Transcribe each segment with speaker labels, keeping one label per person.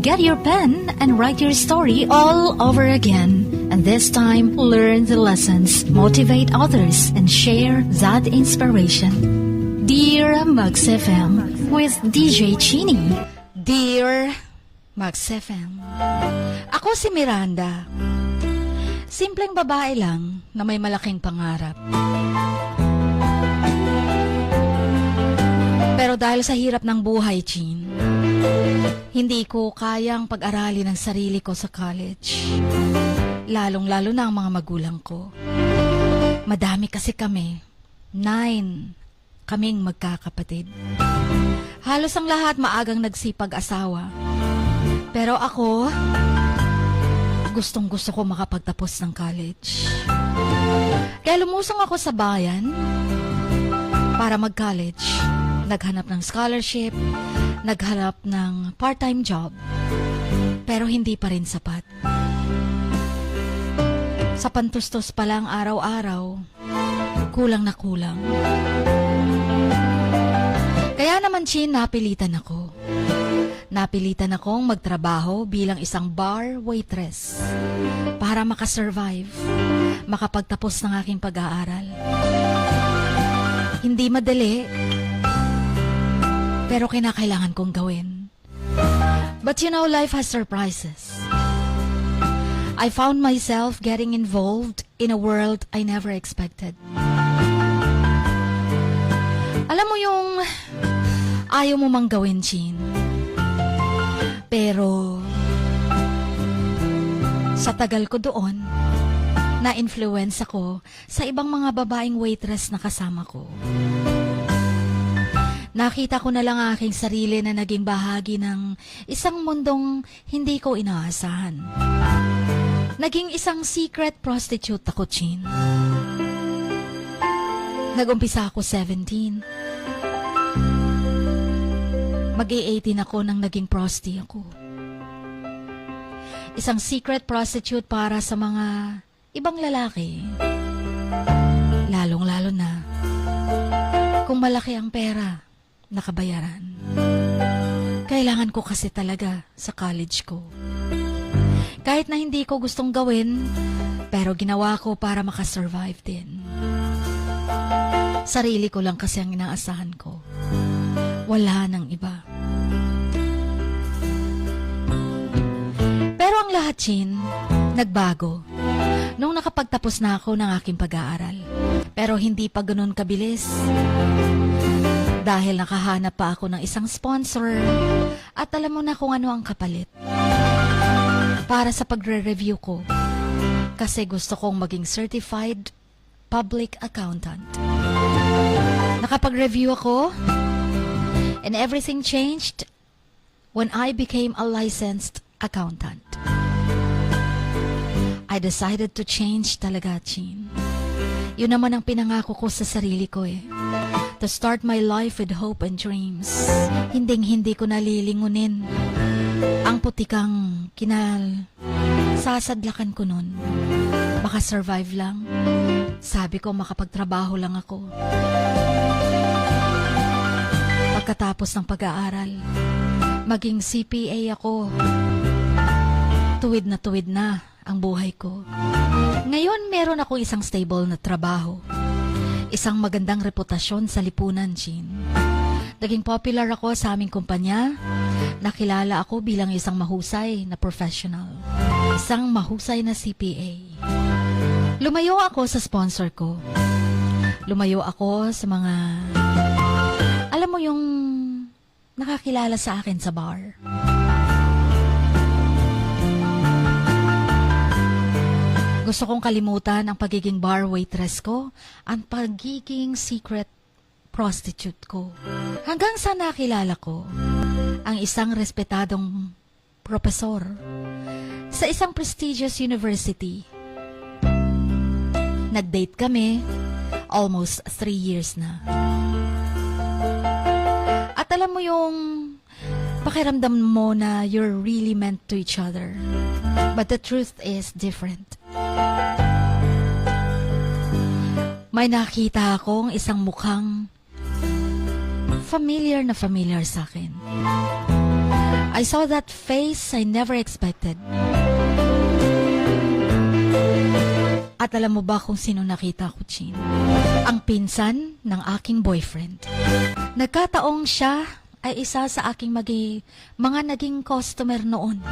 Speaker 1: Get your pen and write your story all over again. And this time, learn the lessons, motivate others, and share that inspiration. Dear Max FM with DJ Chini.
Speaker 2: Dear Max FM, ako si Miranda. Simpleng babae lang na may malaking pangarap. Pero dahil sa hirap ng buhay, Chin, hindi ko kayang pag-aralin ang sarili ko sa college. Lalong-lalo na ang mga magulang ko. Madami kasi kami. 9 kaming magkakapatid. Halos ang lahat maagang nagsipag-asawa. Pero ako, gustong-gusto ko makapagtapos ng college. Kaya lumusong ako sa bayan para mag-college. Naghanap ng scholarship, naghanap ng part-time job, pero hindi pa rin sapat. Sa pantustos pa lang araw-araw, kulang na kulang. Kaya naman, Chin, napilitan ako. Napilitan akong magtrabaho bilang isang bar waitress para makasurvive, makapagtapos ng aking pag-aaral. Hindi madali, pero kinakailangan kong gawin. But you know, life has surprises. I found myself getting involved in a world I never expected. Alam mo yung ayaw mo mang gawin, Chin. Pero sa tagal ko doon, na-influence ako sa ibang mga babaeng waitress na kasama ko. Nakita ko na lang aking sarili na naging bahagi ng isang mundong hindi ko inaasahan. Naging isang secret prostitute ako, Chin. Nag-umpisa ako 17. Mag-18 ako nang naging prosti ako. Isang secret prostitute para sa mga ibang lalaki. Lalong-lalo na kung malaki ang pera nakabayaran. Kailangan ko kasi talaga sa college ko. Kahit na hindi ko gustong gawin, pero ginawa ko para makasurvive din. Sarili ko lang kasi ang inaasahan ko. Wala nang iba. Pero ang lahat, Chin, nagbago nung nakapagtapos na ako ng aking pag-aaral. Pero hindi pa ganun kabilis. Dahil nakahanap pa ako ng isang sponsor at alam mo na kung ano ang kapalit para sa pagre-review ko, kasi gusto kong maging certified public accountant. Nakapag-review ako and everything changed when I became a licensed accountant. I decided to change talaga, Chin. Yun naman ang pinangako ko sa sarili ko eh. To start my life with hope and dreams. Hinding-hindi ko nalilingunin ang putikang sasadlakan ko nun. Baka survive lang. Sabi ko makapagtrabaho lang ako. Pagkatapos ng pag-aaral, maging CPA ako. Tuwid na ang buhay ko. Ngayon meron ako isang stable na trabaho. Isang magandang reputasyon sa lipunan, Chin. Naging popular ako sa aming kumpanya. Nakilala ako bilang isang mahusay na professional. Isang mahusay na CPA. Lumayo ako sa sponsor ko. Lumayo ako sa mga, alam mo yung nakakilala sa akin sa bar. Gusto kong kalimutan ang pagiging bar waitress ko, ang pagiging secret prostitute ko. Hanggang sa nakilala ko ang isang respetadong profesor sa isang prestigious university. Nag-date kami, almost 3 years na. At alam mo yung pakiramdam mo na you're really meant to each other. But the truth is different. May nakita akong isang mukhang familiar na familiar sa akin. I saw that face I never expected. At alam mo ba kung sino nakita ko, Chin? Ang pinsan ng aking boyfriend. Nagkataong siya ay isa sa aking mga naging customer noon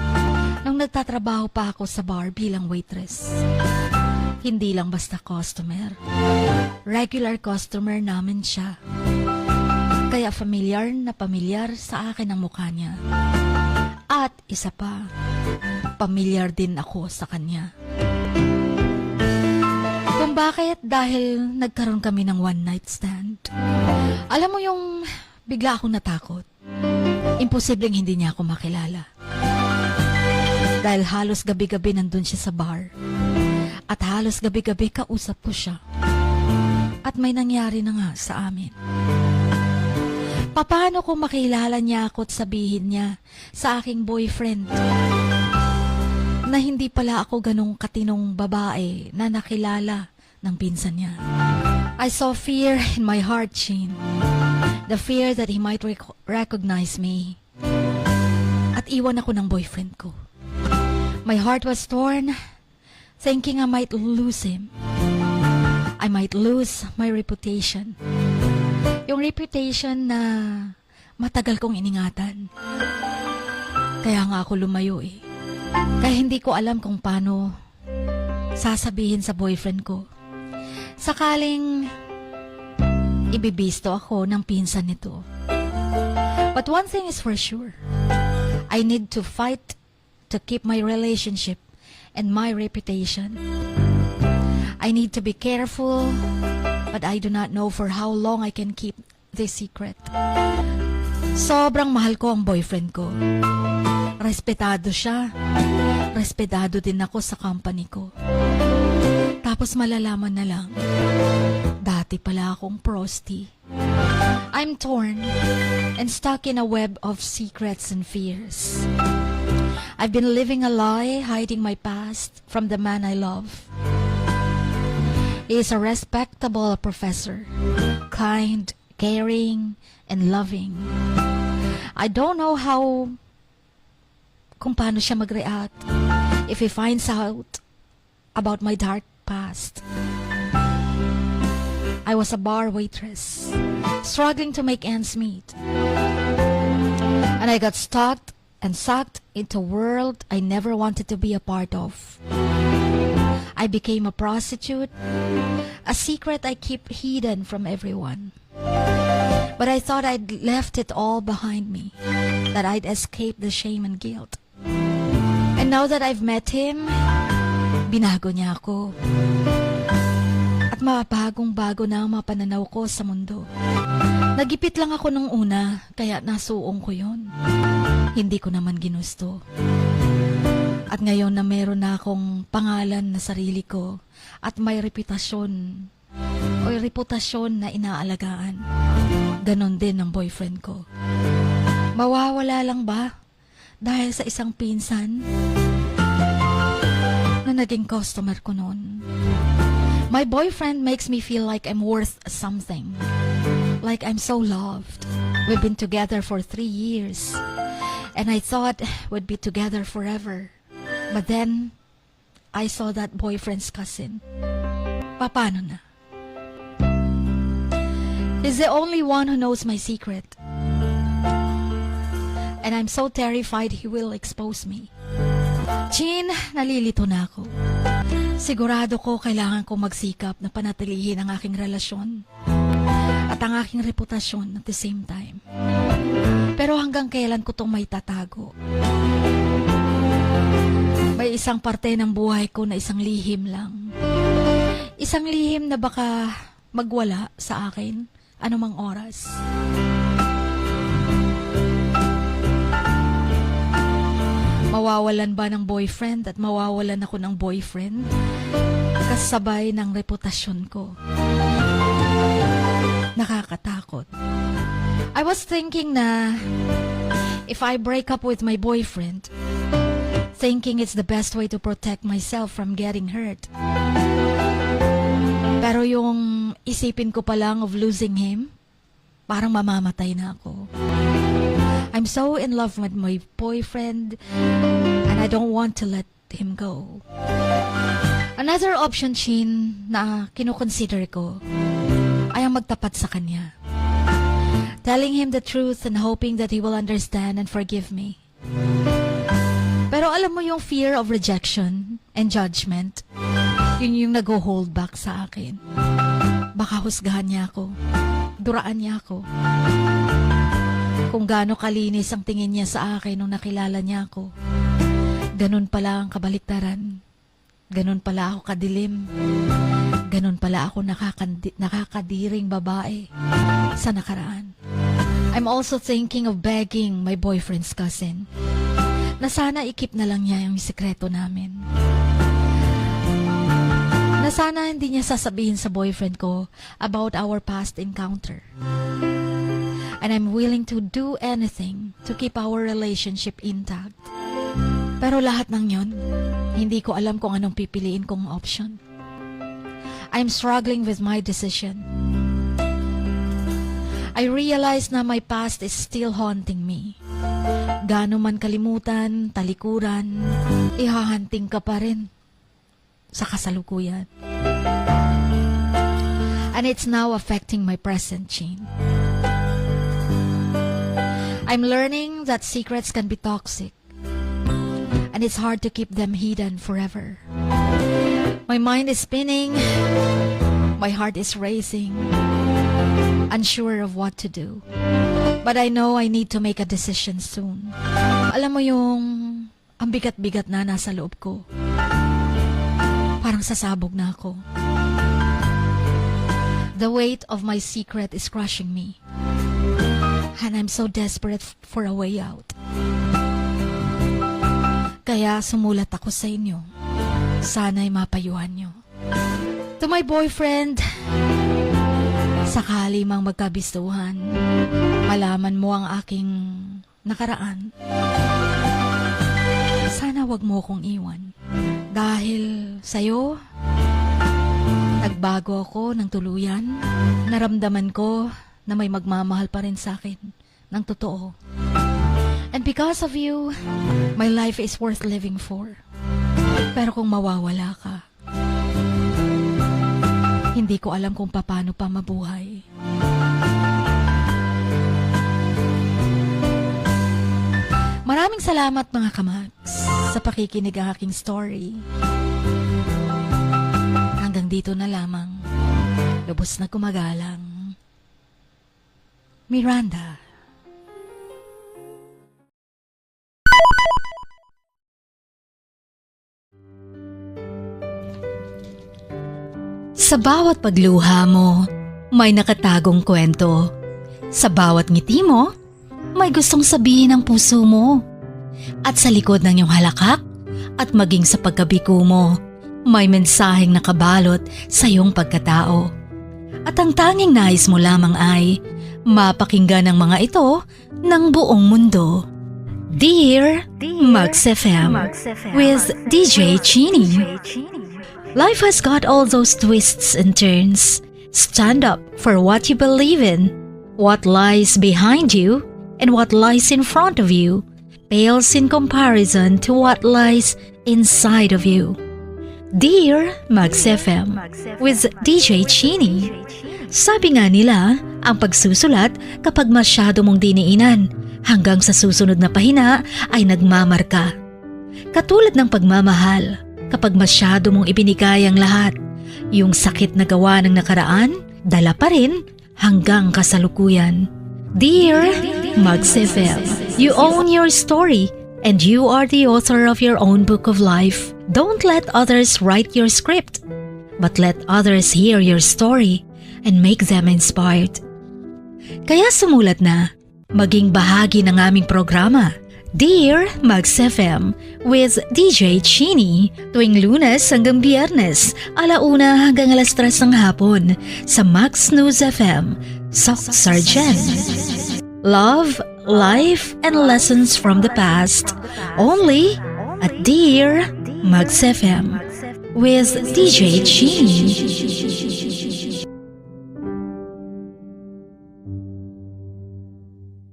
Speaker 2: nung nagtatrabaho pa ako sa bar bilang waitress. Hindi lang basta customer. Regular customer namin siya. Kaya familiar na pamilyar sa akin ang mukha niya. At isa pa, pamilyar din ako sa kanya. Kung bakit dahil nagkaroon kami ng one night stand. Alam mo yung bigla akong natakot. Imposibleng hindi niya ako makilala. Dahil halos gabi-gabi nandun siya sa bar. At halos gabi-gabi kausap ko siya. At may nangyari na nga sa amin. Paano kung makilala niya ako at sabihin niya sa aking boyfriend na hindi pala ako ganong katinong babae na nakilala ng pinsan niya? I saw fear in my heart, Chin. The fear that he might recognize me. At iwan ako ng boyfriend ko. My heart was torn, thinking I might lose him. I might lose my reputation. Yung reputation na matagal kong iningatan. Kaya nga ako lumayo eh. Kaya hindi ko alam kung paano sasabihin sa boyfriend ko. Sakaling ibibisto ako ng pinsan nito. But one thing is for sure. I need to fight to keep my relationship and my reputation. I need to be careful, but I do not know for how long I can keep this secret. Sobrang mahal ko ang boyfriend ko. Respetado siya. Respetado din ako sa company ko. Tapos malalaman na lang, dati pala akong prosty. I'm torn and stuck in a web of secrets and fears. I've been living a lie, hiding my past from the man I love. He is a respectable professor, kind, caring, and loving. I don't know kung paano siya mag-react if he finds out about my dark past. I was a bar waitress, struggling to make ends meet. And I got stuck and sucked into a world I never wanted to be a part of. I became a prostitute, a secret I keep hidden from everyone. But I thought I'd left it all behind me, that I'd escaped the shame and guilt. And now that I've met him, binago niya ako. At mapagong-bago na ang mga pananaw ko sa mundo. Nagipit lang ako nung una, kaya nasuong ko yun. Hindi ko naman ginusto. At ngayon na meron na akong pangalan na sarili ko at may reputasyon na inaalagaan, ganon din ang boyfriend ko. Mawawala lang ba dahil sa isang pinsan na naging customer ko noon? My boyfriend makes me feel like I'm worth something, like I'm so loved. We've been together for 3 years and I thought we'd be together forever. But then, I saw that boyfriend's cousin. Paano na? He's the only one who knows my secret. And I'm so terrified he will expose me. Chin, nalilito na ako. Sigurado ko kailangan kong magsikap na panatilihin ang aking relasyon at ang aking reputasyon at the same time. Pero hanggang kailan ko itong may tatago? May isang parte ng buhay ko na isang lihim lang. Isang lihim na baka magwala sa akin anumang oras. Mawawalan ba ng boyfriend at mawawalan ako ng boyfriend? Kasabay ng reputasyon ko. Nakakatakot. I was thinking na if I break up with my boyfriend, thinking it's the best way to protect myself from getting hurt. Pero yung isipin ko pa lang of losing him, parang mamamatay na ako. I'm so in love with my boyfriend and I don't want to let him go. Another option, Chin, na kinukonsider ko ay ang magtapat sa kanya. Telling him the truth and hoping that he will understand and forgive me. Pero alam mo yung fear of rejection and judgment, yun yung nag-hold back sa akin. Baka husgahan niya ako, duraan niya ako. Kung gaano kalinis ang tingin niya sa akin nung nakilala niya ako, ganun pala ang kabaliktaran. Ganun pala ako kadilim. Ganun pala ako nakakadiring babae sa nakaraan. I'm also thinking of begging my boyfriend's cousin na sana ikip na lang niya yung sikreto namin. Na sana hindi niya sasabihin sa boyfriend ko about our past encounter. And I'm willing to do anything to keep our relationship intact. Pero lahat ng yon, hindi ko alam kung anong pipiliin kong option. I'm struggling with my decision. I realize na my past is still haunting me. Gaano man kalimutan, talikuran, ihahanting ka pa rin sa kasalukuyan. And it's now affecting my present, Chin. I'm learning that secrets can be toxic. And it's hard to keep them hidden forever. My mind is spinning. My heart is racing. Unsure of what to do. But I know I need to make a decision soon. Alam mo yung ang bigat-bigat na nasa loob ko. Parang sasabog na ako. The weight of my secret is crushing me. And I'm so desperate for a way out. Kaya sumulat ako sa inyo. Sana'y mapayuhan nyo. To my boyfriend, sakali mang magkabistuhan, malaman mo ang aking nakaraan. Sana wag mo kong iwan. Dahil sa'yo, nagbago ako ng tuluyan. Naramdaman ko na may magmamahal pa rin sa akin ng totoo. And because of you, my life is worth living for. Pero kung mawawala ka, hindi ko alam kung paano pa mabuhay. Maraming salamat mga kamags sa pakikinig ang aking story. Hanggang dito na lamang. Lubos na gumagalang. Miranda. Sa bawat pagluha mo, may nakatagong kwento. Sa bawat ngiti mo, may gustong sabihin ang puso mo. At sa likod ng iyong halakak at maging sa pagkabiko mo, may mensaheng nakabalot sa iyong pagkatao. At ang tanging nais mo lamang ay mapakinggan ang mga ito ng buong mundo. Dear Max FM with DJ Chini. Life has got all those twists and turns. Stand up for what you believe in. What lies behind you and what lies in front of you pales in comparison to what lies inside of you. Dear Max FM with DJ Chini. Sabi nga nila, ang pagsusulat kapag masyado mong diniinan hanggang sa susunod na pahina ay nagmamarka. Katulad ng pagmamahal, kapag masyado mong ibinigay ang lahat, yung sakit na gawa ng nakaraan, dala pa rin hanggang kasalukuyan. Dear Max FM, you own your story and you are the author of your own book of life. Don't let others write your script, but let others hear your story and make them inspired. Kaya sumulat na, maging bahagi ng aming programa. Dear Max FM with DJ Chini tuwing Lunes hanggang Biyernes, 1:00 hanggang 3:00 ng hapon sa Max News FM, Sock Sargent. Love, life, and lessons from the past. Only at Dear Max FM with DJ Chini.